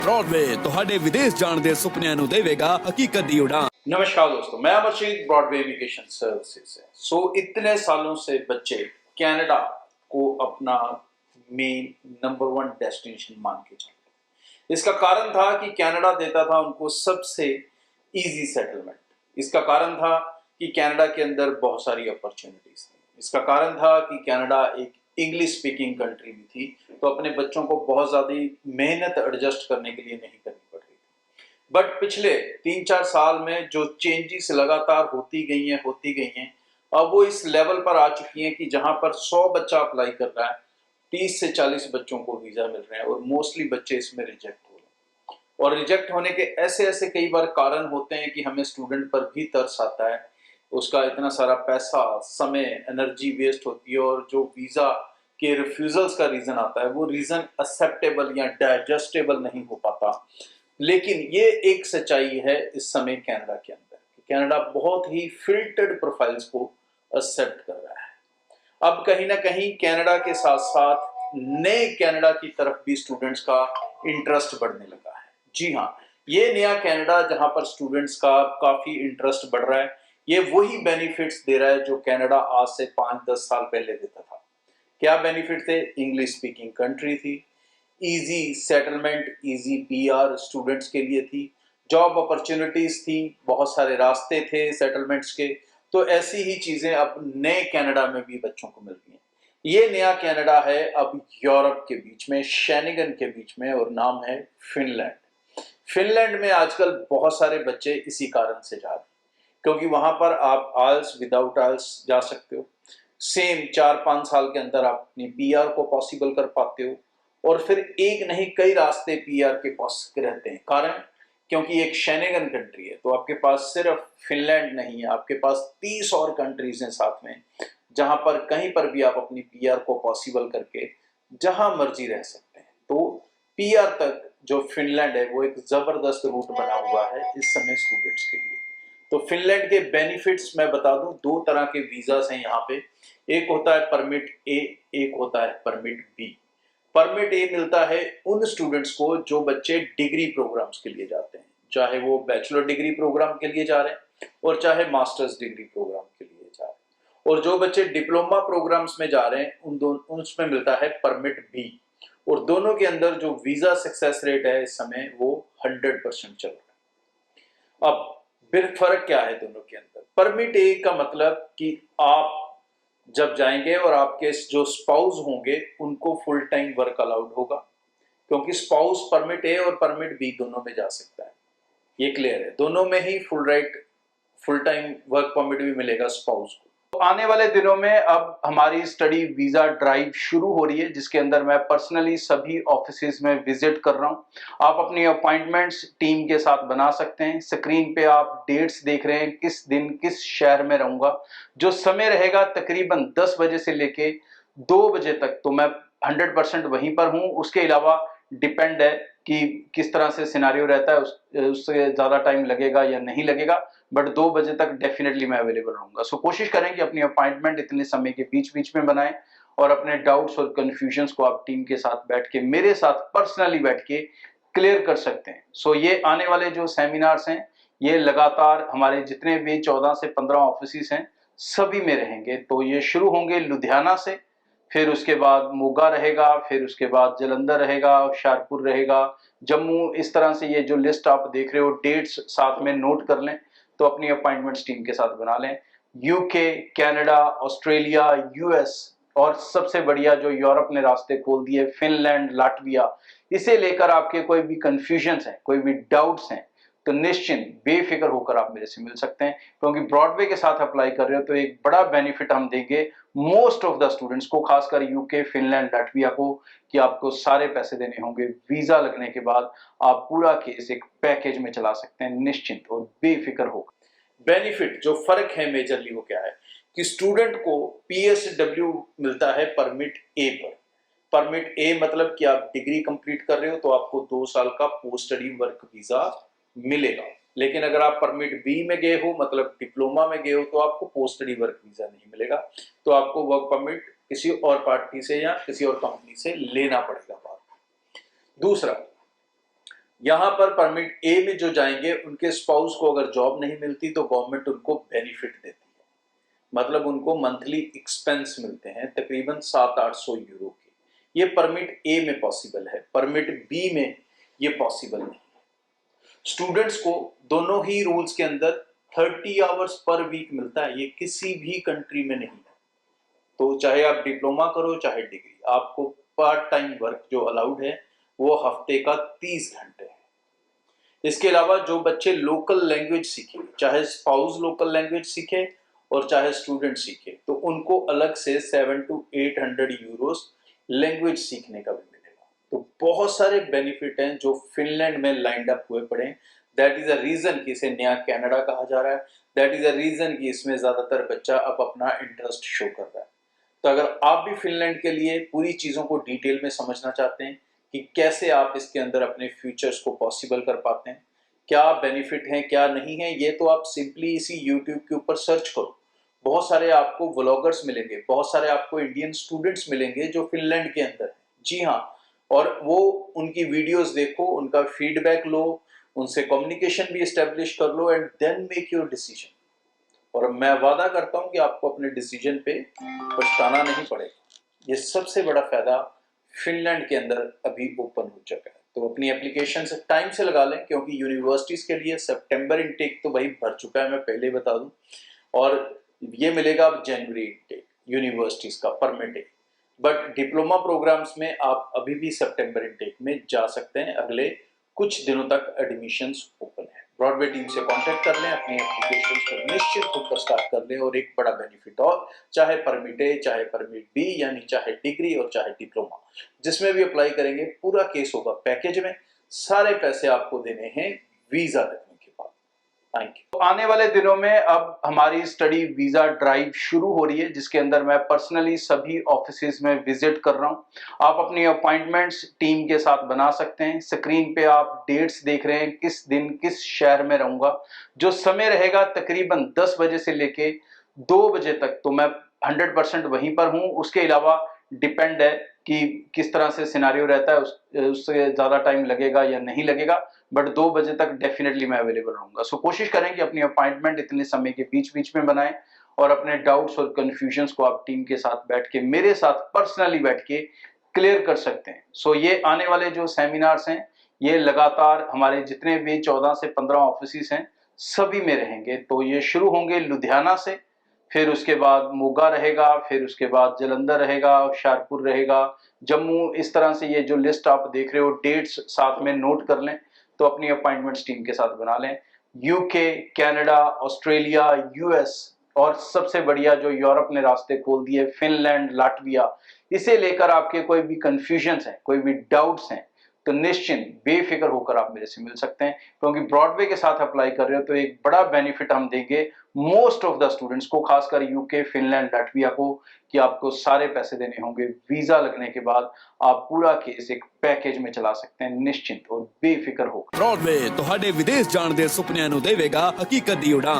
Broadway ਤੁਹਾਡੇ ਵਿਦੇਸ਼ ਜਾਣ ਦੇ ਸੁਪਨਿਆਂ ਨੂੰ ਦੇਵੇਗਾ ਹਕੀਕਤ ਦੀ उड़ान। नमस्कार दोस्तों, मैं अमरजीत ब्रॉडवे इमिग्रेशन सर्विसेज से। इतने सालों से बच्चे कनाडा को अपना मेन नंबर 1 डेस्टिनेशन मान के चलते हैं। इसका कारण था कि कनाडा देता था उनको सबसे इजी सेटलमेंट। इसका कारण था कि कनाडा के अंदर बहुत सारी अपॉर्चुनिटीज थी। इसका कारण था कि कनाडा एक इंग्लिश स्पीकिंग कंट्री भी थी, तो अपने बच्चों को बहुत ज़्यादा मेहनत एडजस्ट करने के लिए नहीं करनी पड़ रही थी। बट पिछले 3-4 साल में जो चेंजेस लगातार होती गई हैं, अब वो इस लेवल पर आ चुकी हैं कि जहां पर 100 बच्चा अप्लाई कर रहा है, 30 से 40 बच्चों को वीज़ा मिल रहे हैं और मोस्टली बच्चे इसमें रिजेक्ट हो रहे हैं। और रिजेक्ट होने के ऐसे कई बार कारण होते हैं कि हमें स्टूडेंट पर भी तरस आता है, उसका इतना सारा पैसा, समय, एनर्जी वेस्ट होती है, और जो वीज़ा के रिफ्यूजल्स का रीज़न आता है वो रीज़न एक्सेप्टेबल या डाइजेस्टेबल नहीं हो पाता। लेकिन ये एक सच्चाई है इस समय कनाडा के अंदर, कनाडा बहुत ही फिल्टर्ड प्रोफाइल्स को एक्सेप्ट कर रहा है। अब कहीं ना कहीं कनाडा के साथ साथ नए कनाडा की तरफ भी स्टूडेंट्स का इंटरेस्ट बढ़ने लगा है। जी हाँ, ये नया कनाडा जहाँ पर स्टूडेंट्स का काफ़ी इंटरेस्ट बढ़ रहा है, ये वही बेनिफिट्स दे रहा है जो कनाडा आज से 5-10 साल पहले देता था। क्या बेनिफिट थे? इंग्लिश स्पीकिंग कंट्री थी, easy settlement, easy PR students के लिए थी, जॉब अपॉर्चुनिटीज थी, बहुत सारे रास्ते थे सेटलमेंट्स के। तो ऐसी ही चीजें अब नए कनाडा में भी बच्चों को मिल रही हैं। ये नया कनाडा है अब यूरोप के बीच में, शेनिगन के बीच में, और नाम है फिनलैंड। फिनलैंड में आजकल बहुत सारे बच्चे इसी कारण से जा रहे हैं क्योंकि वहां पर आप आइल्स विदाउट आइल्स जा सकते हो। सेम 4-5 साल के अंदर आप अपनी पीआर को पॉसिबल कर पाते हो, और फिर एक नहीं कई रास्ते पीआर के पास रहते हैं। कारण क्योंकि एक शेनेगन कंट्री है, तो आपके पास सिर्फ फिनलैंड नहीं है, आपके पास 30 और कंट्रीज हैं साथ में, जहां पर कहीं पर भी आप अपनी पीआर को पॉसिबल करके जहां मर्जी रह सकते हैं। तो पीआर तक जो फिनलैंड है वो एक जबरदस्त रूट बना हुआ है इस समय स्टूडेंट्स के लिए। तो फिनलैंड के बेनिफिट्स मैं बता दूं, 2 तरह के वीजास हैं यहाँ पे। एक होता है परमिट ए, एक होता है परमिट बी। परमिट ए मिलता है उन स्टूडेंट्स को जो बच्चे डिग्री प्रोग्राम्स के लिए जाते हैं, चाहे वो बैचलर डिग्री प्रोग्राम के लिए जा रहे हैं और चाहे मास्टर्स डिग्री प्रोग्राम के लिए जा रहे हैं। और जो बच्चे डिप्लोमा प्रोग्राम्स में जा रहे हैं उसमें मिलता है परमिट बी। और दोनों के अंदर जो वीजा सक्सेस रेट है इस समय वो 100% चल रहा है। अब फिर फर्क क्या है दोनों के अंदर? परमिट ए का मतलब कि आप जब जाएंगे और आपके जो स्पाउस होंगे उनको फुल टाइम वर्क अलाउड होगा, क्योंकि स्पाउस परमिट ए और परमिट बी दोनों में जा सकता है। ये क्लियर है, दोनों में ही फुल टाइम वर्क परमिट भी मिलेगा स्पाउस को। तो आने वाले दिनों में अब हमारी स्टडी वीजा ड्राइव शुरू हो रही है, जिसके अंदर मैं पर्सनली सभी ऑफिसेज में विजिट कर रहा हूं। आप अपनी अपॉइंटमेंट्स टीम के साथ बना सकते हैं। स्क्रीन पे आप डेट्स देख रहे हैं, किस दिन किस शहर में रहूंगा। जो समय रहेगा तकरीबन 10 बजे से लेके 2 बजे तक, तो मैं 100% वहीं पर हूं। उसके अलावा डिपेंड है कि किस तरह से सिनारियो रहता है, उससे ज़्यादा टाइम लगेगा या नहीं लगेगा, बट 2 बजे तक डेफिनेटली मैं अवेलेबल रहूंगा। सो कोशिश करें कि अपनी अपॉइंटमेंट इतने समय के बीच में बनाएं, और अपने डाउट्स और कन्फ्यूजन्स को आप टीम के साथ बैठ के, मेरे साथ पर्सनली बैठ के क्लियर कर सकते हैं। सो ये आने वाले जो सेमिनार्स हैं, ये लगातार हमारे जितने भी 14 से 15 ऑफिस हैं सभी में रहेंगे। तो ये शुरू होंगे लुधियाना से, फिर उसके बाद मोगा रहेगा, फिर उसके बाद जालंधर रहेगा, होशियारपुर रहेगा, जम्मू। इस तरह से ये जो लिस्ट आप देख रहे हो, डेट्स साथ में नोट कर लें, तो अपनी अपॉइंटमेंट्स टीम के साथ बना लें। यूके, कनाडा, ऑस्ट्रेलिया, यूएस, और सबसे बढ़िया जो यूरोप ने रास्ते खोल दिए, फिनलैंड, लाटविया। इसे लेकर आपके कोई भी कंफ्यूजन्स हैं, कोई भी डाउट्स हैं, तो निश्चिंत बेफिक्र होकर आप मेरे से मिल सकते हैं, क्योंकि ब्रॉडवे के साथ अप्लाई कर रहे हो तो एक बड़ा बेनिफिट हम देंगे मोस्ट ऑफ द स्टूडेंट्स को, खासकर यूके, फिनलैंड, लाटविया को, कि आपको सारे पैसे देने होंगे। वीजा लगने के बाद आप पूरा केस एक पैकेज में चला सकते हैं निश्चिंत और बेफिक्र होकर। बेनिफिट जो फर्क है मेजरली वो क्या है कि स्टूडेंट को पीएसडब्ल्यू मिलता है परमिट ए पर। परमिट ए मतलब कि आप डिग्री कंप्लीट कर रहे हो तो आपको 2 साल का पोस्ट स्टडी वर्क वीजा मिलेगा। लेकिन अगर आप परमिट बी में गए हो, मतलब डिप्लोमा में गए हो, तो आपको पोस्ट स्टडी वर्क वीजा नहीं मिलेगा, तो आपको वर्क परमिट किसी और पार्टी से या किसी और कंपनी से लेना पड़ेगा। दूसरा, यहाँ पर परमिट ए में जो जाएंगे उनके स्पाउस को अगर जॉब नहीं मिलती तो गवर्नमेंट उनको बेनिफिट देती है, मतलब उनको मंथली एक्सपेंस मिलते हैं तकरीबन 700-800 यूरो के। ये परमिट ए में पॉसिबल है, परमिट बी में ये पॉसिबल नहीं है। स्टूडेंट्स को दोनों ही रूल्स के अंदर 30 आवर्स पर वीक मिलता है, ये किसी भी कंट्री में नहीं है। तो चाहे आप डिप्लोमा करो चाहे डिग्री, आपको पार्ट टाइम वर्क जो अलाउड है वो हफ्ते का 30 घंटे है। इसके अलावा जो बच्चे लोकल लैंग्वेज सीखे, चाहे स्पाउस लोकल लैंग्वेज सीखे और चाहे स्टूडेंट सीखे, तो उनको अलग से 700 to 800 यूरोस लैंग्वेज सीखने का भी मिलेगा। तो बहुत सारे बेनिफिट हैं जो फिनलैंड में लाइंड अप हुए पड़े हैं। दैट इज अ रीजन कि इसे नया कनाडा कहा जा रहा है। दैट इज अ रीजन कि इसमें ज्यादातर बच्चा अब अपना इंटरेस्ट शो कर रहा है। तो अगर आप भी फिनलैंड के लिए पूरी चीजों को डिटेल में समझना चाहते हैं कि कैसे आप इसके अंदर अपने फ्यूचर्स को पॉसिबल कर पाते हैं, क्या बेनिफिट हैं क्या नहीं है, ये तो आप सिंपली इसी यूट्यूब के ऊपर सर्च करो। बहुत सारे आपको व्लॉगर्स मिलेंगे, बहुत सारे आपको इंडियन स्टूडेंट्स मिलेंगे जो फिनलैंड के अंदर है। जी हाँ, और वो उनकी वीडियोस देखो, उनका फीडबैक लो, उनसे कम्युनिकेशन भी इस्टेब्लिश कर लो and then make your decision. और मैं वादा करता हूं कि आपको अपने डिसीजन पे पछताना नहीं पड़ेगा। ये सबसे बड़ा फायदा फिनलैंड के अंदर अभी ओपन हो चुका है। तो अपनी एप्लीकेशन से टाइम से लगा लें, क्योंकि यूनिवर्सिटीज के लिए सितंबर इनटेक तो भाई भर चुका है, मैं पहले ही बता दूं, और ये मिलेगा अब जनवरी इनटेक यूनिवर्सिटीज का परमिट है। बट डिप्लोमा प्रोग्राम्स में आप अभी भी सितंबर इनटेक में जा सकते हैं। अगले कुछ दिनों तक एडमिशंस ओपन है। ब्रॉडवे टीम से कांटेक्ट कर लें, अपनी एप्लीकेशन को निश्चित होकर स्टार्ट कर लें। और एक बड़ा बेनिफिट और, चाहे परमिट ए, चाहे परमिट बी, यानी चाहे डिग्री और चाहे डिप्लोमा, जिसमें भी अप्लाई करेंगे पूरा केस होगा पैकेज में। सारे पैसे आपको देने हैं वीजा लगने के बाद। Thank you. आने वाले दिनों में अब हमारी स्टडी वीजा ड्राइव शुरू हो रही है, जिसके अंदर मैं पर्सनली सभी ऑफिसेज में विजिट कर रहा हूं। आप अपनी अपॉइंटमेंट्स टीम के साथ बना सकते हैं। स्क्रीन पे आप डेट्स देख रहे हैं, किस दिन किस शहर में रहूंगा। जो समय रहेगा तकरीबन 10 बजे से लेके 2 बजे तक, तो मैं 100% वहीं पर हूं। उसके अलावा डिपेंड है कि किस तरह से सिनेरियो रहता है, उससे ज़्यादा टाइम लगेगा या नहीं लगेगा, बट 2 बजे तक डेफिनेटली मैं अवेलेबल रहूंगा। सो कोशिश करें कि अपनी अपॉइंटमेंट इतने समय के बीच बीच में बनाएं और अपने डाउट्स और कंफ्यूजन्स को आप टीम के साथ बैठ के, मेरे साथ पर्सनली बैठ के क्लियर कर सकते हैं। सो ये आने वाले जो सेमिनार्स हैं, ये लगातार हमारे जितने भी 14 से 15 ऑफिस हैं सभी में रहेंगे। तो ये शुरू होंगे लुधियाना से, फिर उसके बाद मोगा रहेगा, फिर उसके बाद जलंधर रहेगा, होशियारपुर रहेगा, जम्मू। इस तरह से ये जो लिस्ट आप देख रहे हो, डेट्स साथ में नोट कर लें, तो अपनी अपॉइंटमेंट्स टीम के साथ बना लें। यूके, कनाडा, ऑस्ट्रेलिया, यूएस और सबसे बढ़िया जो यूरोप ने रास्ते खोल दिए, फिनलैंड, लाटविया, इसे लेकर आपके कोई भी कंफ्यूजन्स हैं, कोई भी डाउट्स हैं, तो निश्चिंत बेफिक्र होकर आप मेरे से मिल सकते हैं। क्योंकि ब्रॉडवे के साथ अप्लाई कर रहे हो तो एक बड़ा बेनिफिट हम देंगे मोस्ट ऑफ द स्टूडेंट्स को, खासकर यूके, फिनलैंड, लाटविया को, कि आपको सारे पैसे देने होंगे। वीजा लगने के बाद आप पूरा केस एक पैकेज में चला सकते हैं निश्चिंत और बेफिक्र होकर। ब्रॉडवे ਤੁਹਾਡੇ ਵਿਦੇਸ਼ ਜਾਣ ਦੇ ਸੁਪਨਿਆਂ ਨੂੰ ਦੇਵੇਗਾ ਹਕੀਕਤ ਦੀ ਉਡਾਨ।